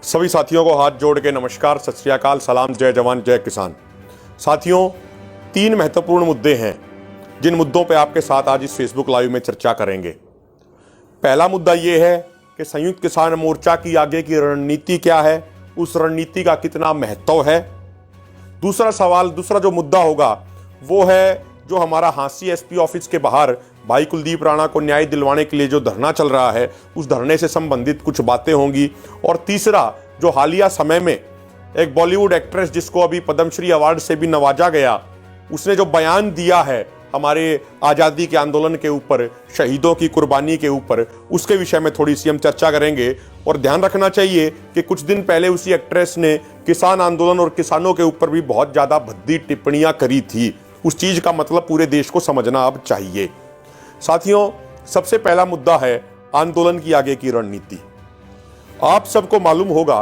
सभी साथियों को हाथ जोड़ के नमस्कार, सत श्री अकाल, सलाम, जय जवान जय किसान। साथियों, 3 महत्वपूर्ण मुद्दे हैं जिन मुद्दों पे आपके साथ आज इस फेसबुक लाइव में चर्चा करेंगे। पहला मुद्दा ये है कि संयुक्त किसान मोर्चा की आगे की रणनीति क्या है, उस रणनीति का कितना महत्व है। दूसरा जो मुद्दा होगा वो है जो हमारा हांसी एसपी ऑफिस के बाहर भाई कुलदीप राणा को न्याय दिलवाने के लिए जो धरना चल रहा है, उस धरने से संबंधित कुछ बातें होंगी। और तीसरा, जो हालिया समय में एक बॉलीवुड एक्ट्रेस जिसको अभी पद्मश्री अवार्ड से भी नवाजा गया, उसने जो बयान दिया है हमारे आज़ादी के आंदोलन के ऊपर, शहीदों की कुर्बानी के ऊपर, उसके विषय में थोड़ी सी हम चर्चा करेंगे। और ध्यान रखना चाहिए कि कुछ दिन पहले उसी एक्ट्रेस ने किसान आंदोलन और किसानों के ऊपर भी बहुत ज़्यादा भद्दी टिप्पणियां करी थी। उस चीज़ का मतलब पूरे देश को समझना अब चाहिए। साथियों, सबसे पहला मुद्दा है आंदोलन की आगे की रणनीति। आप सबको मालूम होगा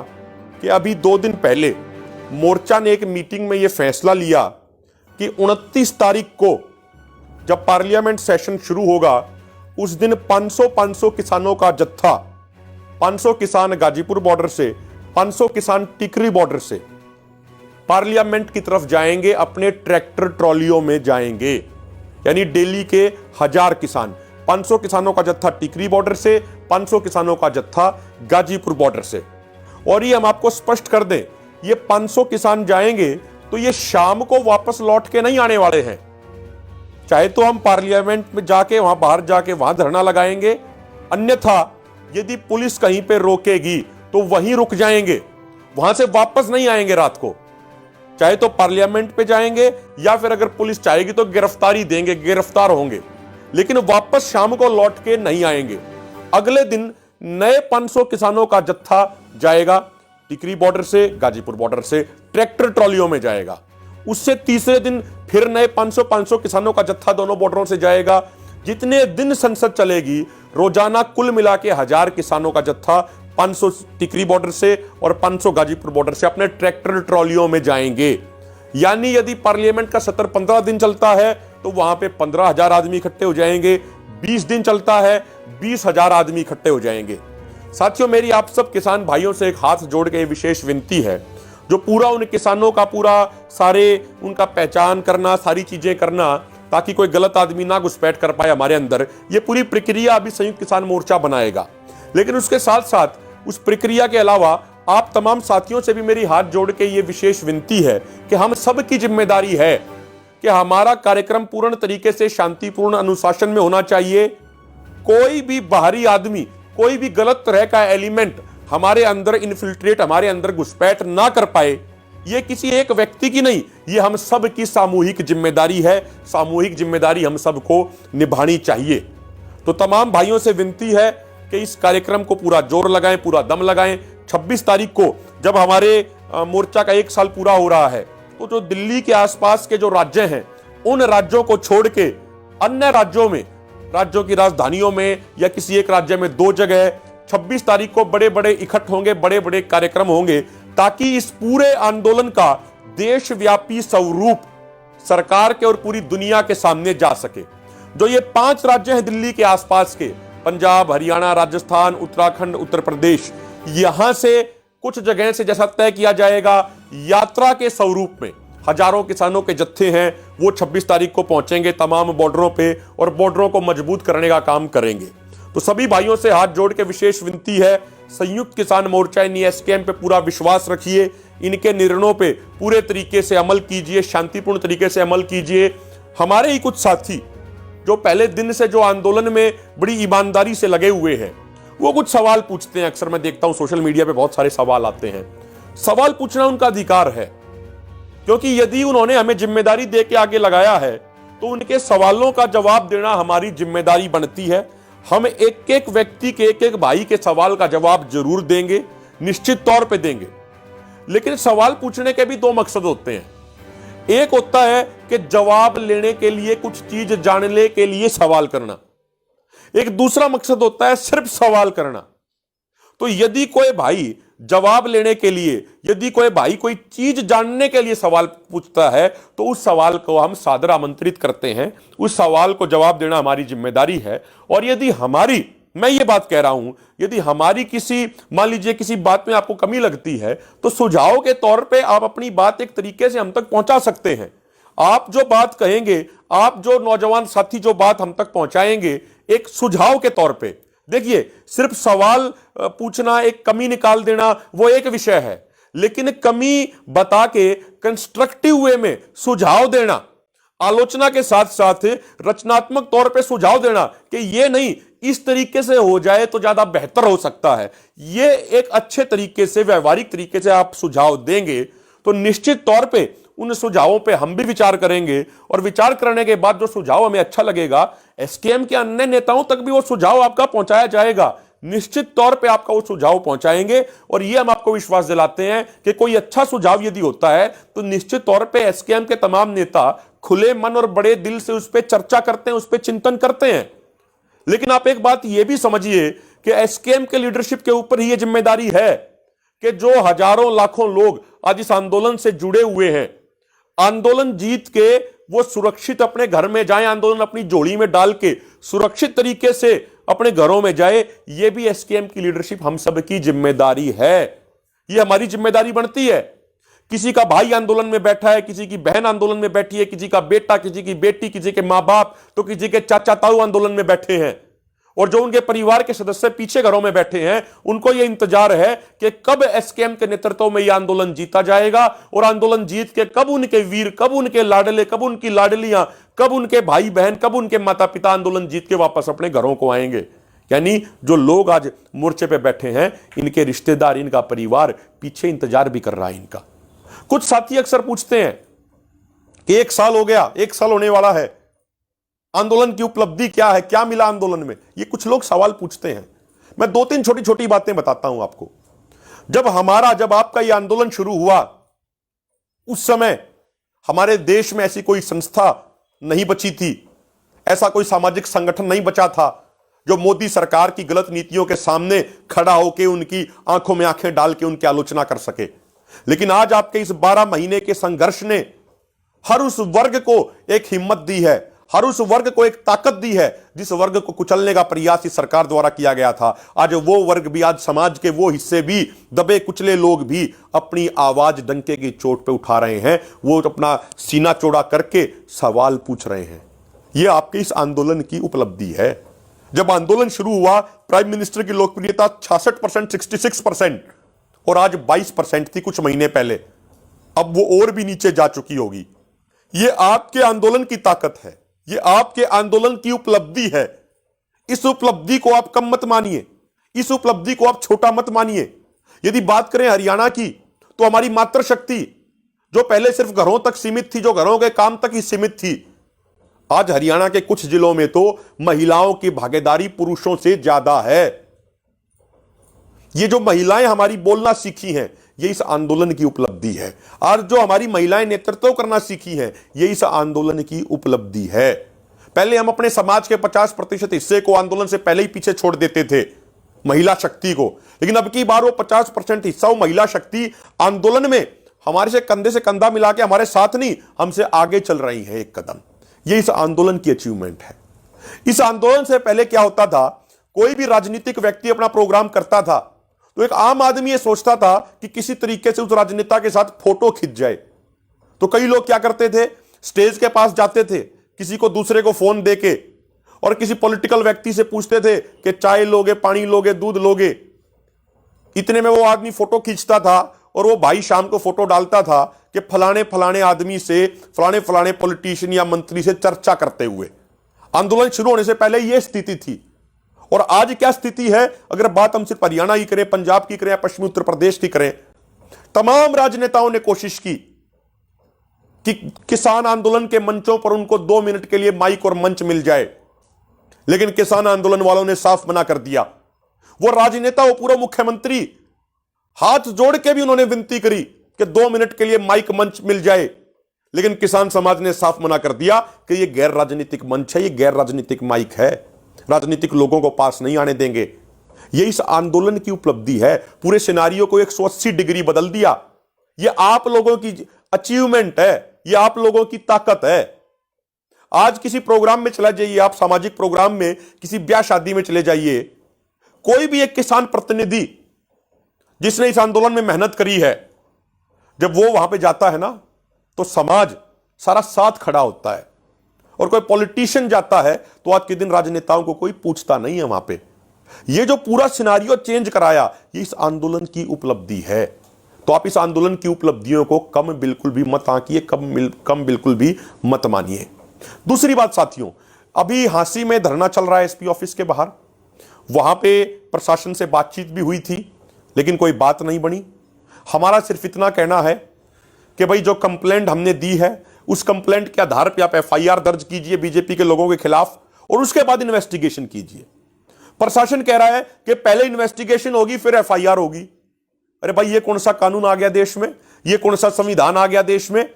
कि अभी 2 दिन पहले मोर्चा ने एक मीटिंग में यह फैसला लिया कि 29 तारीख को जब पार्लियामेंट सेशन शुरू होगा, उस दिन 500 किसानों का जत्था, 500 किसान गाजीपुर बॉर्डर से, 500 किसान टिकरी बॉर्डर से पार्लियामेंट की तरफ जाएंगे, अपने ट्रैक्टर ट्रॉलियों में जाएंगे। यानी दिल्ली के 1000 किसान, 500 किसानों का जत्था टिकरी बॉर्डर से, 500 किसानों का जत्था गाजीपुर बॉर्डर से। और ये हम आपको स्पष्ट कर दें, ये 500 किसान जाएंगे तो ये शाम को वापस लौट के नहीं आने वाले हैं। चाहे तो हम पार्लियामेंट में जाके वहां बाहर जाके वहां धरना लगाएंगे, अन्यथा यदि पुलिस कहीं पे रोकेगी तो वहीं रुक जाएंगे, वहां से वापस नहीं आएंगे रात को। चाहे तो पार्लियामेंट पे जाएंगे या फिर अगर पुलिस चाहेगी तो गिरफ्तारी देंगे, गिरफ्तार होंगे, लेकिन वापस शाम को लौट के नहीं आएंगे। अगले दिन नए 500 किसानों का जत्था जाएगा, टिकरी बॉर्डर से, गाजीपुर बॉर्डर से ट्रैक्टर ट्रॉलियों में जाएगा। उससे तीसरे दिन फिर नए 500 किसानों का जत्था दोनों बॉर्डरों से जाएगा। जितने दिन संसद चलेगी, रोजाना कुल मिला के 1000 किसानों का जत्था 500 टिकरी बॉर्डर से और 500 गाजीपुर बॉर्डर से अपने ट्रैक्टर ट्रॉलियों में जाएंगे। यानी यदि पार्लियामेंट का सत्र 15 दिन चलता है तो वहां पे 15,000 आदमी इकट्ठे हो जाएंगे। 20 दिन चलता है, 20,000 आदमी इकट्ठे हो जाएंगे। साथियों, मेरी आप सब किसान भाइयों से एक हाथ जोड़ के विशेष विनती है, जो पूरा उन किसानों का पूरा सारे उनका पहचान करना, सारी चीजें करना, ताकि कोई गलत आदमी ना घुसपैठ कर पाए हमारे अंदर, ये पूरी प्रक्रिया अभी संयुक्त किसान मोर्चा बनाएगा। लेकिन उसके साथ साथ उस प्रक्रिया के अलावा आप तमाम साथियों से भी मेरी हाथ जोड़ के ये विशेष विनती है कि हम सब की जिम्मेदारी है कि हमारा कार्यक्रम पूर्ण तरीके से शांतिपूर्ण अनुशासन में होना चाहिए। कोई भी बाहरी आदमी, कोई भी गलत तरह का एलिमेंट हमारे अंदर इन्फिल्ट्रेट, हमारे अंदर घुसपैठ ना कर पाए। ये किसी एक व्यक्ति की नहीं, ये हम सब की सामूहिक जिम्मेदारी है। सामूहिक जिम्मेदारी हम सबको निभानी चाहिए। तो तमाम भाइयों से विनती है कि इस कार्यक्रम को पूरा जोर लगाएं, पूरा दम लगाएं। 26 तारीख को जब हमारे मोर्चा का 1 साल पूरा हो रहा है, तो जो दिल्ली के आसपास के जो राज्य हैं, उन राज्यों को छोड़ के अन्य राज्यों में, राज्यों की राजधानियों में या किसी एक राज्य में 2 जगह 26 तारीख को बड़े बड़े इकट्ठ होंगे, बड़े बड़े कार्यक्रम होंगे, ताकि इस पूरे आंदोलन का देशव्यापी स्वरूप सरकार के और पूरी दुनिया के सामने जा सके। जो ये 5 राज्य हैं दिल्ली के आसपास के, पंजाब, हरियाणा, राजस्थान, उत्तराखंड, उत्तर प्रदेश, यहां से कुछ जगह से जैसा तय किया जाएगा, यात्रा के स्वरूप में हजारों किसानों के जत्थे हैं, वो 26 तारीख को पहुंचेंगे तमाम बॉर्डरों पे और बॉर्डरों को मजबूत करने का काम करेंगे। तो सभी भाइयों से हाथ जोड़ के विशेष विनती है, संयुक्त किसान मोर्चा यानी एसकेएम पे पूरा विश्वास रखिए, इनके निर्णयों पे पूरे तरीके से अमल कीजिए, शांतिपूर्ण तरीके से अमल कीजिए। हमारे ही कुछ साथी जो पहले दिन से जो आंदोलन में बड़ी ईमानदारी से लगे हुए हैं, वो कुछ सवाल पूछते हैं। अक्सर मैं देखता हूं सोशल मीडिया पे बहुत सारे सवाल आते हैं। सवाल पूछना उनका अधिकार है, क्योंकि यदि उन्होंने हमें जिम्मेदारी दे के आगे लगाया है तो उनके सवालों का जवाब देना हमारी जिम्मेदारी बनती है। हम एक एक व्यक्ति के, एक एक भाई के सवाल का जवाब जरूर देंगे, निश्चित तौर पे देंगे। लेकिन सवाल पूछने के भी 2 मकसद होते हैं। एक होता है कि जवाब लेने के लिए, कुछ चीज जानने के लिए सवाल करना। एक दूसरा मकसद होता है सिर्फ सवाल करना। तो यदि कोई भाई जवाब लेने के लिए, यदि कोई भाई कोई चीज जानने के लिए सवाल पूछता है, तो उस सवाल को हम सादर आमंत्रित करते हैं। उस सवाल को जवाब देना हमारी जिम्मेदारी है। और यदि हमारी मैं ये बात कह रहा हूं, यदि हमारी किसी, मान लीजिए किसी बात में आपको कमी लगती है, तो सुझाव के तौर पे आप अपनी बात एक तरीके से हम तक पहुंचा सकते हैं। आप जो बात कहेंगे, आप जो नौजवान साथी जो बात हम तक पहुंचाएंगे एक सुझाव के तौर पे, देखिए सिर्फ सवाल पूछना, एक कमी निकाल देना वो एक विषय है, लेकिन कमी बता के कंस्ट्रक्टिव वे में सुझाव देना, आलोचना के साथ साथ रचनात्मक तौर पे सुझाव देना कि ये नहीं इस तरीके से हो जाए तो ज्यादा बेहतर हो सकता है, ये एक अच्छे तरीके से व्यवहारिक तरीके से आप सुझाव देंगे तो निश्चित तौर पे उन सुझावों पे हम भी विचार करेंगे, और विचार करने के बाद जो सुझाव हमें अच्छा लगेगा, एसकेएम के अन्य नेताओं तक भी वो सुझाव आपका पहुंचाया जाएगा। निश्चित तौर पे आपका वो सुझाव पहुंचाएंगे, और ये हम आपको विश्वास दिलाते हैं कि कोई अच्छा सुझाव यदि होता है तो निश्चित तौर पे एसकेएम के तमाम नेता खुले मन और बड़े दिल से उस पर चर्चा करते हैं, उस पर चिंतन करते हैं। लेकिन आप एक बात यह भी समझिए कि एसकेएम के लीडरशिप के ऊपर ही यह जिम्मेदारी है कि जो हजारों लाखों लोग आज इस आंदोलन से जुड़े हुए हैं, आंदोलन जीत के वो सुरक्षित अपने घर में जाएं, आंदोलन अपनी झोली में डाल के सुरक्षित तरीके से अपने घरों में जाए, ये भी एसकेएम की लीडरशिप हम सब की जिम्मेदारी है। ये हमारी जिम्मेदारी बनती है। किसी का भाई आंदोलन में बैठा है, किसी की बहन आंदोलन में बैठी है, किसी का बेटा, किसी की बेटी, किसी के मां बाप, तो किसी के चाचा ताऊ आंदोलन में बैठे हैं, और जो उनके परिवार के सदस्य पीछे घरों में बैठे हैं, उनको यह इंतजार है कि कब एसकेएम के नेतृत्व में यह आंदोलन जीता जाएगा, और आंदोलन जीत के कब उनके वीर, कब उनके लाडले, कब उनकी लाडलियां, कब उनके भाई बहन, कब उनके माता पिता आंदोलन जीत के वापस अपने घरों को आएंगे। यानी जो लोग आज मोर्चे पे बैठे हैं, इनके रिश्तेदार, इनका परिवार पीछे इंतजार भी कर रहा है इनका। कुछ साथी अक्सर पूछते हैं कि 1 साल हो गया, 1 साल होने वाला है, आंदोलन की उपलब्धि क्या है, क्या मिला आंदोलन में, ये कुछ लोग सवाल पूछते हैं। मैं 2-3 छोटी छोटी बातें बताता हूं आपको। जब आपका यह आंदोलन शुरू हुआ, उस समय हमारे देश में ऐसी कोई संस्था नहीं बची थी, ऐसा कोई सामाजिक संगठन नहीं बचा था जो मोदी सरकार की गलत नीतियों के सामने खड़ा होकर उनकी आंखों में आंखें डाल के उनकी आलोचना कर सके। लेकिन आज आपके इस 12 महीने के संघर्ष ने हर उस वर्ग को एक हिम्मत दी है, हर उस वर्ग को एक ताकत दी है जिस वर्ग को कुचलने का प्रयास इस सरकार द्वारा किया गया था। आज वो वर्ग भी, आज समाज के वो हिस्से भी, दबे कुचले लोग भी अपनी आवाज डंके की चोट पे उठा रहे हैं, वो अपना सीना चौड़ा करके सवाल पूछ रहे हैं। ये आपके इस आंदोलन की उपलब्धि है। जब आंदोलन शुरू हुआ, प्राइम मिनिस्टर की लोकप्रियता 66%, 66%, और आज 22% थी कुछ महीने पहले, अब वो और भी नीचे जा चुकी होगी। ये आपके आंदोलन की ताकत है, ये आपके आंदोलन की उपलब्धि है। इस उपलब्धि को आप कम मत मानिए, इस उपलब्धि को आप छोटा मत मानिए। यदि बात करें हरियाणा की, तो हमारी मातृशक्ति जो पहले सिर्फ घरों तक सीमित थी, जो घरों के काम तक ही सीमित थी, आज हरियाणा के कुछ जिलों में तो महिलाओं की भागीदारी पुरुषों से ज्यादा है। ये जो महिलाएं हमारी बोलना सीखी हैं, ये इस आंदोलन की उपलब्धि है। और जो हमारी महिलाएं नेतृत्व करना सीखी हैं, ये इस आंदोलन की उपलब्धि है। पहले हम अपने समाज के 50% हिस्से को आंदोलन से पहले ही पीछे छोड़ देते थे, महिला शक्ति को, लेकिन अब की बार वो 50% हिस्सा, वो महिला शक्ति आंदोलन में हमारे से कंधा मिला के हमारे साथ नहीं, हमसे आगे चल रही है एक कदम। ये इस आंदोलन की अचीवमेंट है। इस आंदोलन से पहले क्या होता था, कोई भी राजनीतिक व्यक्ति अपना प्रोग्राम करता था तो एक आम आदमी ये सोचता था कि किसी तरीके से उस राजनेता के साथ फोटो खिंच जाए। तो कई लोग क्या करते थे, स्टेज के पास जाते थे, किसी को दूसरे को फोन देके, और किसी पॉलिटिकल व्यक्ति से पूछते थे कि चाय लोगे, पानी लोगे, दूध लोगे। इतने में वो आदमी फोटो खींचता था, और वो भाई शाम को फोटो डालता था कि फलाने फलाने आदमी से, फलाने फलाने पॉलिटिशियन या मंत्री से चर्चा करते हुए। आंदोलन शुरू होने से पहले यह स्थिति थी। और आज क्या स्थिति है, अगर बात हम सिर्फ हरियाणा की करें, पंजाब की करें, पश्चिमी उत्तर प्रदेश की करें, तमाम राजनेताओं ने कोशिश की कि किसान आंदोलन के मंचों पर उनको 2 मिनट के लिए माइक और मंच मिल जाए, लेकिन किसान आंदोलन वालों ने साफ मना कर दिया। वो राजनेता, वो पूरा मुख्यमंत्री हाथ जोड़ के भी उन्होंने विनती करी कि 2 मिनट के लिए माइक मंच मिल जाए, लेकिन किसान समाज ने साफ मना कर दिया कि यह गैर राजनीतिक मंच है, यह गैर राजनीतिक माइक है, राजनीतिक लोगों को पास नहीं आने देंगे। यह इस आंदोलन की उपलब्धि है। पूरे सिनारियो को 180 डिग्री बदल दिया। यह आप लोगों की अचीवमेंट है, यह आप लोगों की ताकत है। आज किसी प्रोग्राम में चला जाइए, आप सामाजिक प्रोग्राम में, किसी ब्याह शादी में चले जाइए, कोई भी एक किसान प्रतिनिधि जिसने इस आंदोलन में मेहनत करी है, जब वो वहां पे जाता है ना, तो समाज सारा साथ खड़ा होता है। और कोई पॉलिटिशियन जाता है तो आज के दिन राजनेताओं को कोई पूछता नहीं है वहां पे। ये जो पूरा सिनारियो चेंज कराया, ये इस आंदोलन की उपलब्धि है। तो आप इस आंदोलन की उपलब्धियों को कम बिल्कुल भी मत आंकिए, कम बिल्कुल भी मत मानिए। दूसरी बात साथियों, अभी हांसी में धरना चल रहा है एसपी ऑफिस के बाहर। वहां पे प्रशासन से बातचीत भी हुई थी, लेकिन कोई बात नहीं बनी। हमारा सिर्फ इतना कहना है कि भाई जो कंप्लेंट हमने दी है, उस कंप्लेंट के आधार पर आप एफआईआर दर्ज कीजिए बीजेपी के लोगों के खिलाफ, और उसके बाद इन्वेस्टिगेशन कीजिए। प्रशासन कह रहा है कि पहले इन्वेस्टिगेशन होगी फिर एफआईआर होगी। अरे भाई, ये कौन सा कानून आ गया देश में? ये कौन सा संविधान आ गया देश में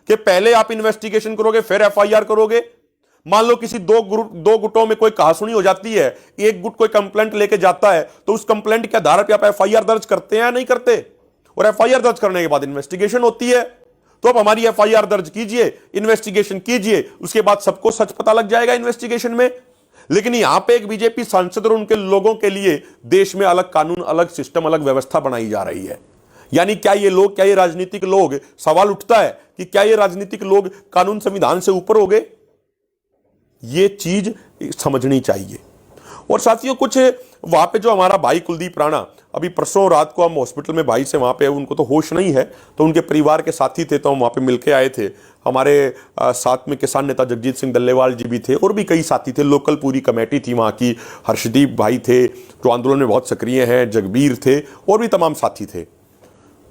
कि पहले आप इन्वेस्टिगेशन करोगे फिर एफआईआर करोगे? मान लो किसी दो गुटों में कोई कहासुनी हो जाती है, एक गुट कोई कंप्लेंट लेके जाता है, तो उस कंप्लेंट के आधार पर आप एफआईआर दर्ज करते हैं या नहीं करते? और एफआईआर दर्ज करने के बाद इन्वेस्टिगेशन होती है। तो अब हमारी एफआईआर दर्ज कीजिए, इन्वेस्टिगेशन कीजिए, उसके बाद सबको सच पता लग जाएगा इन्वेस्टिगेशन में। लेकिन यहां पे एक बीजेपी सांसद और उनके लोगों के लिए देश में अलग कानून, अलग सिस्टम, अलग व्यवस्था बनाई जा रही है। यानी क्या ये राजनीतिक लोग, सवाल उठता है कि क्या ये राजनीतिक लोग कानून संविधान से ऊपर हो गए? ये चीज समझनी चाहिए। और साथियों, कुछ वहां पे जो हमारा भाई कुलदीप राणा, अभी परसों रात को हम हॉस्पिटल में भाई से वहां पे, उनको तो होश नहीं है, तो उनके परिवार के साथी थे, तो हम वहां पे मिलके आए थे। हमारे साथ में किसान नेता जगजीत सिंह डल्लेवाल जी भी थे, और भी कई साथी थे। लोकल पूरी कमेटी थी वहां की, हर्षदीप भाई थे जो आंदोलन में बहुत सक्रिय हैं, जगबीर थे, और भी तमाम साथी थे।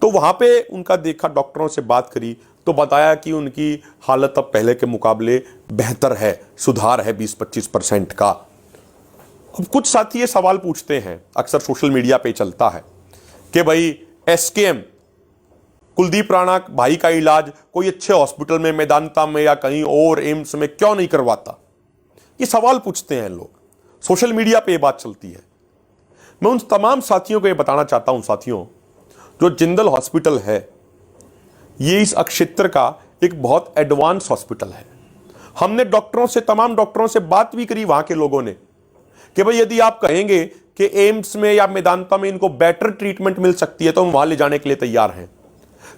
तो वहां पे उनका देखा, डॉक्टरों से बात करी, तो बताया कि उनकी हालत अब पहले के मुकाबले बेहतर है, सुधार है 20-25% का। अब कुछ साथी ये सवाल पूछते हैं, अक्सर सोशल मीडिया पे चलता है कि भाई एसकेएम कुलदीप राणा भाई का इलाज कोई अच्छे हॉस्पिटल में, मेदांता में या कहीं और एम्स में क्यों नहीं करवाता? ये सवाल पूछते हैं लोग, सोशल मीडिया पे ये बात चलती है। मैं उन तमाम साथियों को ये बताना चाहता हूं साथियों, जो जिंदल हॉस्पिटल है, ये इस क्षेत्र का एक बहुत एडवांस हॉस्पिटल है। हमने डॉक्टरों से, तमाम डॉक्टरों से बात भी करी वहां के लोगों ने कि भाई यदि आप कहेंगे कि एम्स में या मेदांता में इनको बेटर ट्रीटमेंट मिल सकती है तो हम वहां ले जाने के लिए तैयार हैं।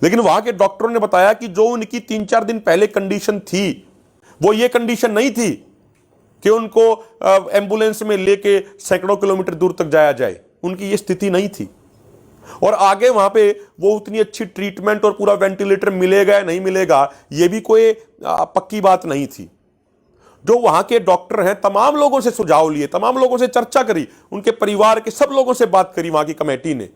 लेकिन वहां के डॉक्टरों ने बताया कि जो उनकी 3-4 दिन पहले कंडीशन थी, वो ये कंडीशन नहीं थी कि उनको एम्बुलेंस में लेके सैकड़ों किलोमीटर दूर तक जाया जाए। उनकी ये स्थिति नहीं थी। और आगे वहां पे वो उतनी अच्छी ट्रीटमेंट और पूरा वेंटिलेटर मिलेगा या नहीं मिलेगा, ये भी कोई पक्की बात नहीं थी। जो वहां के डॉक्टर हैं, तमाम लोगों से सुझाव लिए, तमाम लोगों से चर्चा करी, उनके परिवार के सब लोगों से बात करी वहां की कमेटी ने,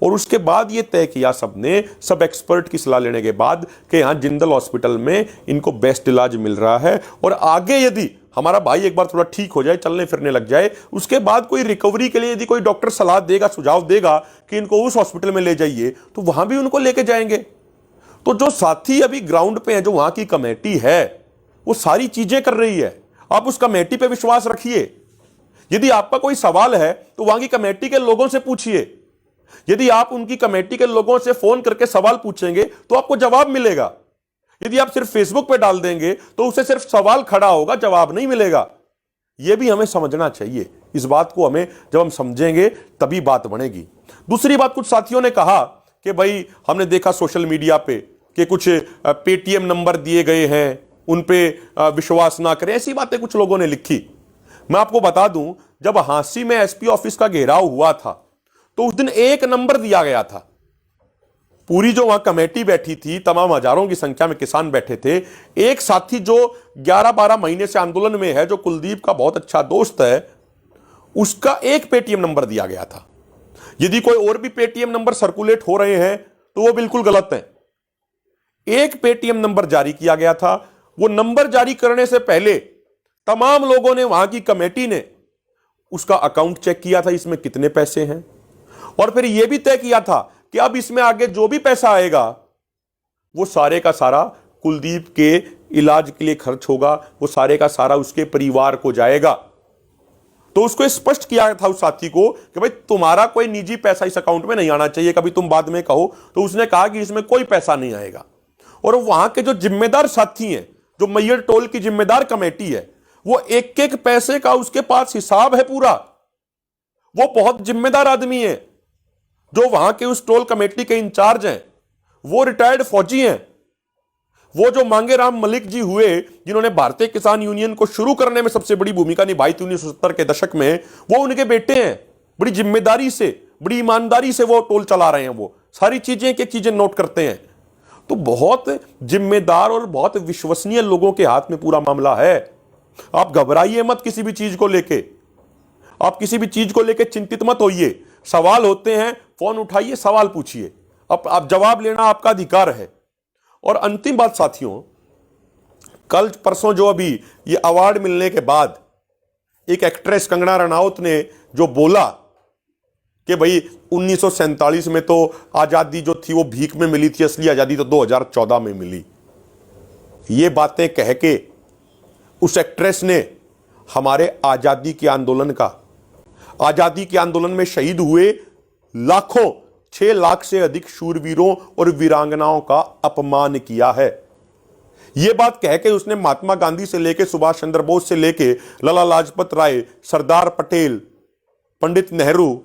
और उसके बाद ये तय किया सबने, सब एक्सपर्ट की सलाह लेने के बाद, कि यहां जिंदल हॉस्पिटल में इनको बेस्ट इलाज मिल रहा है। और आगे यदि हमारा भाई एक बार थोड़ा ठीक हो जाए, चलने फिरने लग जाए, उसके बाद कोई रिकवरी के लिए यदि कोई डॉक्टर सलाह देगा, सुझाव देगा कि इनको उस हॉस्पिटल में ले जाइए, तो वहां भी उनको लेके जाएंगे। तो जो साथी अभी ग्राउंड पे है, जो वहां की कमेटी है, वो सारी चीजें कर रही है। आप उस कमेटी पे विश्वास रखिए। यदि आपका कोई सवाल है तो वहां की कमेटी के लोगों से पूछिए। यदि आप उनकी कमेटी के लोगों से फोन करके सवाल पूछेंगे तो आपको जवाब मिलेगा। यदि आप सिर्फ फेसबुक पे डाल देंगे तो उसे सिर्फ सवाल खड़ा होगा, जवाब नहीं मिलेगा। यह भी हमें समझना चाहिए। इस बात को हमें, जब हम समझेंगे तभी बात बनेगी। दूसरी बात, कुछ साथियों ने कहा कि भाई हमने देखा सोशल मीडिया पे कि कुछ पेटीएम नंबर दिए गए हैं, उन पे विश्वास ना करें, ऐसी बातें कुछ लोगों ने लिखी। मैं आपको बता दूं, जब हांसी में एसपी ऑफिस का घेराव हुआ था तो उस दिन एक नंबर दिया गया था। पूरी जो वहां कमेटी बैठी थी, तमाम हजारों की संख्या में किसान बैठे थे। एक साथी जो 11-12 महीने से आंदोलन में है, जो कुलदीप का बहुत अच्छा दोस्त है, उसका एक पेटीएम नंबर दिया गया था। यदि कोई और भी पेटीएम नंबर सर्कुलेट हो रहे हैं तो वो बिल्कुल गलत है। एक पेटीएम नंबर जारी किया गया था। वो नंबर जारी करने से पहले तमाम लोगों ने, वहां की कमेटी ने उसका अकाउंट चेक किया था, इसमें कितने पैसे हैं, और फिर यह भी तय किया था कि अब इसमें आगे जो भी पैसा आएगा वो सारे का सारा कुलदीप के इलाज के लिए खर्च होगा, वो सारे का सारा उसके परिवार को जाएगा। तो उसको स्पष्ट किया था उस साथी को कि भाई तुम्हारा कोई निजी पैसा इस अकाउंट में नहीं आना चाहिए, कभी तुम बाद में कहो। तो उसने कहा कि इसमें कोई पैसा नहीं आएगा। और वहां के जो जिम्मेदार साथी हैं, जो मैयर टोल की जिम्मेदार कमेटी है, वो एक एक पैसे का उसके पास हिसाब है पूरा। वो बहुत जिम्मेदार आदमी है। जो वहां के उस टोल कमेटी के इंचार्ज हैं वो रिटायर्ड फौजी हैं। वो जो मांगेराम मलिक जी हुए जिन्होंने भारतीय किसान यूनियन को शुरू करने में सबसे बड़ी भूमिका निभाई थी 1970 के दशक में, वो उनके बेटे हैं। बड़ी जिम्मेदारी से, बड़ी ईमानदारी से वो टोल चला रहे हैं। वो सारी चीजें एक एक चीजें नोट करते हैं। तो बहुत जिम्मेदार और बहुत विश्वसनीय लोगों के हाथ में पूरा मामला है। आप घबराइए मत किसी भी चीज को लेके, आप किसी भी चीज को लेके चिंतित मत होइए। सवाल होते हैं, फोन उठाइए, सवाल पूछिए। अब आप जवाब लेना आपका अधिकार है। और अंतिम बात साथियों, कल परसों जो अभी ये अवार्ड मिलने के बाद एक एक्ट्रेस कंगना रनौत ने जो बोला कि भाई 1947 में तो आजादी जो थी वो भीख में मिली थी, असली आजादी तो 2014 में मिली। ये बातें कह के उस एक्ट्रेस ने हमारे आजादी के आंदोलन में शहीद हुए लाखों, 6 लाख से अधिक शूरवीरों और वीरांगनाओं का अपमान किया है। यह बात कह के उसने महात्मा गांधी से लेके सुभाष चंद्र बोस से लेके लाला लाजपत राय, सरदार पटेल, पंडित नेहरू,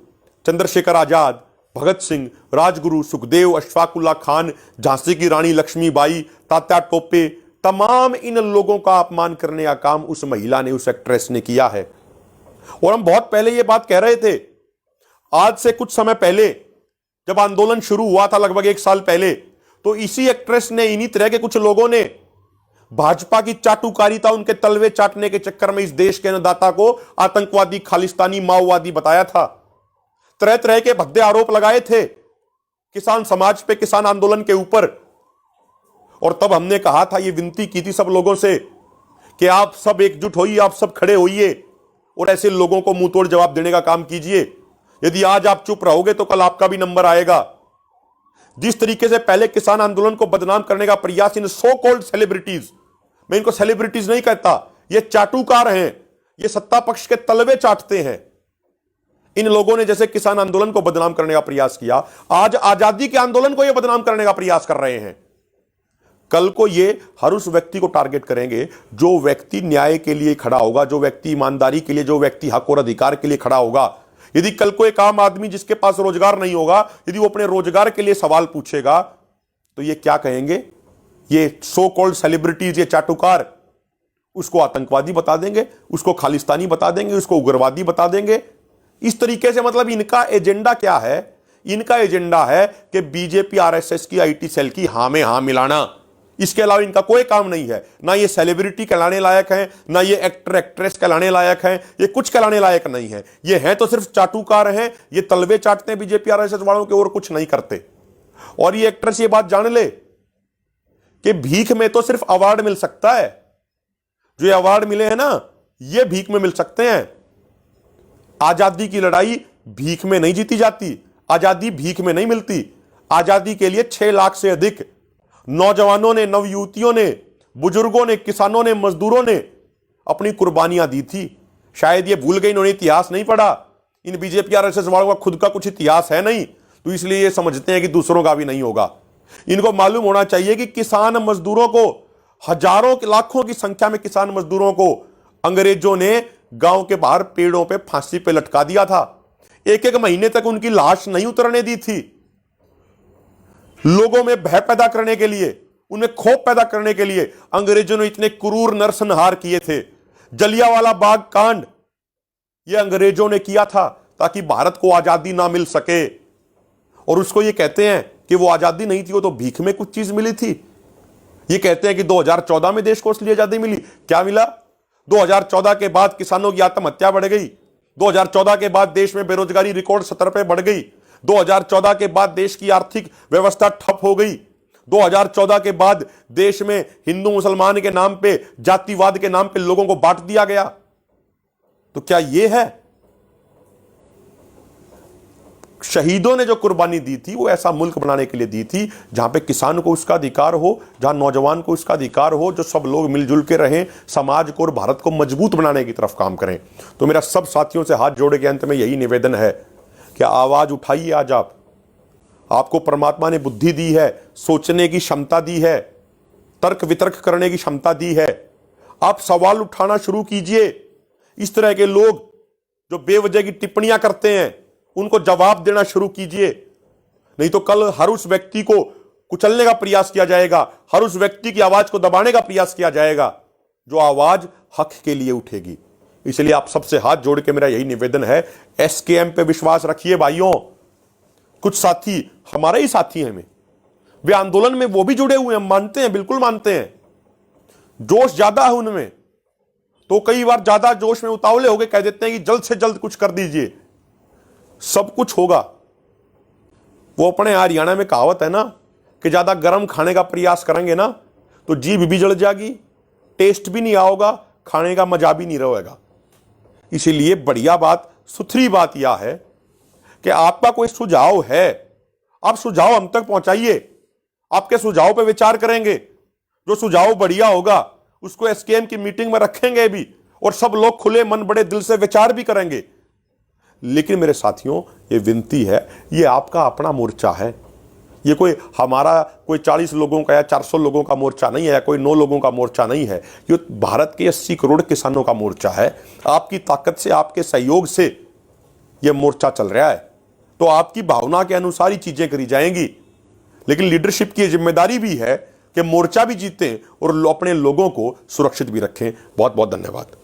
चंद्रशेखर आजाद, भगत सिंह, राजगुरु, सुखदेव, अशफाकुल्ला खान, झांसी की रानी लक्ष्मीबाई, तात्या टोपे, तमाम इन लोगों का अपमान करने का काम उस महिला ने, उस एक्ट्रेस ने किया है। और हम बहुत पहले यह बात कह रहे थे। आज से कुछ समय पहले जब आंदोलन शुरू हुआ था, लगभग 1 साल पहले, तो इसी एक्ट्रेस ने, इन्हीं तरह के कुछ लोगों ने भाजपा की चाटुकारिता, उनके तलवे चाटने के चक्कर में इस देश के अन्नदाता को आतंकवादी, खालिस्तानी, माओवादी बताया था। तरह तरह के भद्दे आरोप लगाए थे किसान समाज पे, किसान आंदोलन के ऊपर। और तब हमने कहा था, ये विनती की थी सब लोगों से कि आप सब एकजुट होइए, आप सब खड़े होइए और ऐसे लोगों को मुंह तोड़ जवाब देने का काम कीजिए। यदि आज आप चुप रहोगे तो कल आपका भी नंबर आएगा। जिस तरीके से पहले किसान आंदोलन को बदनाम करने का प्रयास इन सो कॉल्ड सेलिब्रिटीज, मैं इनको सेलिब्रिटीज नहीं कहता, ये चाटुकार हैं, ये सत्ता पक्ष के तलवे चाटते हैं। इन लोगों ने जैसे किसान आंदोलन को बदनाम करने का प्रयास किया, आज आजादी के आंदोलन को यह बदनाम करने का प्रयास कर रहे हैं। कल को ये हर उस व्यक्ति को टारगेट करेंगे जो व्यक्ति न्याय के लिए खड़ा होगा, जो व्यक्ति ईमानदारी के लिए, जो व्यक्ति हक और अधिकार के लिए खड़ा होगा। यदि कल को एक आम आदमी जिसके पास रोजगार नहीं होगा, यदि वो अपने रोजगार के लिए सवाल पूछेगा, तो ये क्या कहेंगे? ये सो कॉल्ड सेलिब्रिटीज, ये चाटुकार, उसको आतंकवादी बता देंगे, उसको खालिस्तानी बता देंगे, उसको उग्रवादी बता देंगे। इस तरीके से मतलब इनका एजेंडा क्या है? इनका एजेंडा है कि बीजेपी आरएसएस की आईटी सेल की हां में हां मिलाना। इसके अलावा इनका कोई काम नहीं है। ना ये सेलिब्रिटी कहलाने लायक हैं, ना ये एक्टर एक्ट्रेस कहलाने लायक हैं, ये कुछ कहलाने लायक नहीं है। ये हैं तो सिर्फ चाटुकार हैं, ये तलवे चाटते हैं बीजेपी आरएसएस वालों के, और कुछ नहीं करते। और ये एक्ट्रेस ये बात जान ले कि भीख में तो सिर्फ अवार्ड मिल सकता है। जो ये अवार्ड मिले हैं ना, ये भीख में मिल सकते हैं। आजादी की लड़ाई भीख में नहीं जीती जाती, आजादी भीख में नहीं मिलती। आजादी के लिए 6 लाख से अधिक नौजवानों ने, नवयुवतियों ने, बुजुर्गों ने, किसानों ने, मजदूरों ने अपनी कुर्बानियां दी थी। शायद ये भूल गए, इन्होंने इतिहास नहीं पढ़ा। इन बीजेपी आरएसएस वालों का खुद का कुछ इतिहास है नहीं, तो इसलिए ये समझते हैं कि दूसरों का भी नहीं होगा। इनको मालूम होना चाहिए कि किसान मजदूरों को, हजारों लाखों की संख्या में किसान मजदूरों को अंग्रेजों ने गांव के बाहर पेड़ों पे फांसी पे लटका दिया था। 1-1 महीने तक उनकी लाश नहीं उतरने दी थी। लोगों में भय पैदा करने के लिए, उन्हें खौफ पैदा करने के लिए अंग्रेजों ने इतने क्रूर नरसंहार किए थे। जलियांवाला बाग कांड यह अंग्रेजों ने किया था ताकि भारत को आजादी ना मिल सके। और उसको ये कहते हैं कि वो आजादी नहीं थी, वो तो भीख में कुछ चीज मिली थी। ये कहते हैं कि 2014 में देश को असली आजादी मिली। क्या मिला? 2014 के बाद किसानों की आत्महत्या बढ़ गई। 2014 के बाद देश में बेरोजगारी रिकॉर्ड स्तर पे बढ़ गई। 2014 के बाद देश की आर्थिक व्यवस्था ठप हो गई। 2014 के बाद देश में हिंदू मुसलमान के नाम पे, जातिवाद के नाम पे लोगों को बांट दिया गया। तो क्या यह है? शहीदों ने जो कुर्बानी दी थी वो ऐसा मुल्क बनाने के लिए दी थी जहां पे किसान को उसका अधिकार हो, जहां नौजवान को उसका अधिकार हो, जो सब लोग मिलजुल के रहें, समाज को और भारत को मजबूत बनाने की तरफ काम करें। तो मेरा सब साथियों से हाथ जोड़े के अंत में यही निवेदन है कि आवाज उठाइए। आज आपको परमात्मा ने बुद्धि दी है, सोचने की क्षमता दी है, तर्क वितर्क करने की क्षमता दी है। आप सवाल उठाना शुरू कीजिए। इस तरह के लोग जो बेवजह की टिप्पणियां करते हैं उनको जवाब देना शुरू कीजिए, नहीं तो कल हर उस व्यक्ति को कुचलने का प्रयास किया जाएगा, हर उस व्यक्ति की आवाज को दबाने का प्रयास किया जाएगा जो आवाज हक के लिए उठेगी। इसलिए आप सबसे हाथ जोड़ के मेरा यही निवेदन है, एसकेएम पे विश्वास रखिए भाइयों। कुछ साथी हमारे ही साथी हैं, वे आंदोलन में वो भी जुड़े हुए हैं, मानते हैं, बिल्कुल मानते हैं, जोश ज्यादा है उनमें, तो कई बार ज्यादा जोश में उतावले होकर कह देते हैं कि जल्द से जल्द कुछ कर दीजिए, सब कुछ होगा। वो अपने हरियाणा में कहावत है ना कि ज्यादा गर्म खाने का प्रयास करेंगे ना तो जीभ भी जल जाएगी, टेस्ट भी नहीं आओगा, खाने का मजा भी नहीं रहेगा। इसीलिए बढ़िया बात, सुथरी बात यह है कि आपका कोई सुझाव है, आप सुझाव हम तक पहुंचाइए, आपके सुझाव पर विचार करेंगे, जो सुझाव बढ़िया होगा उसको एसकेएम की मीटिंग में रखेंगे भी और सब लोग खुले मन बड़े दिल से विचार भी करेंगे। लेकिन मेरे साथियों, ये विनती है, ये आपका अपना मोर्चा है, ये कोई हमारा कोई 40 लोगों का या 400 लोगों का मोर्चा नहीं है, या कोई 9 लोगों का मोर्चा नहीं है, ये भारत के 80 करोड़ किसानों का मोर्चा है। आपकी ताकत से, आपके सहयोग से ये मोर्चा चल रहा है, तो आपकी भावना के अनुसार ही चीजें करी जाएंगी। लेकिन लीडरशिप की जिम्मेदारी भी है कि मोर्चा भी जीतें और अपने लोगों को सुरक्षित भी रखें। बहुत बहुत धन्यवाद।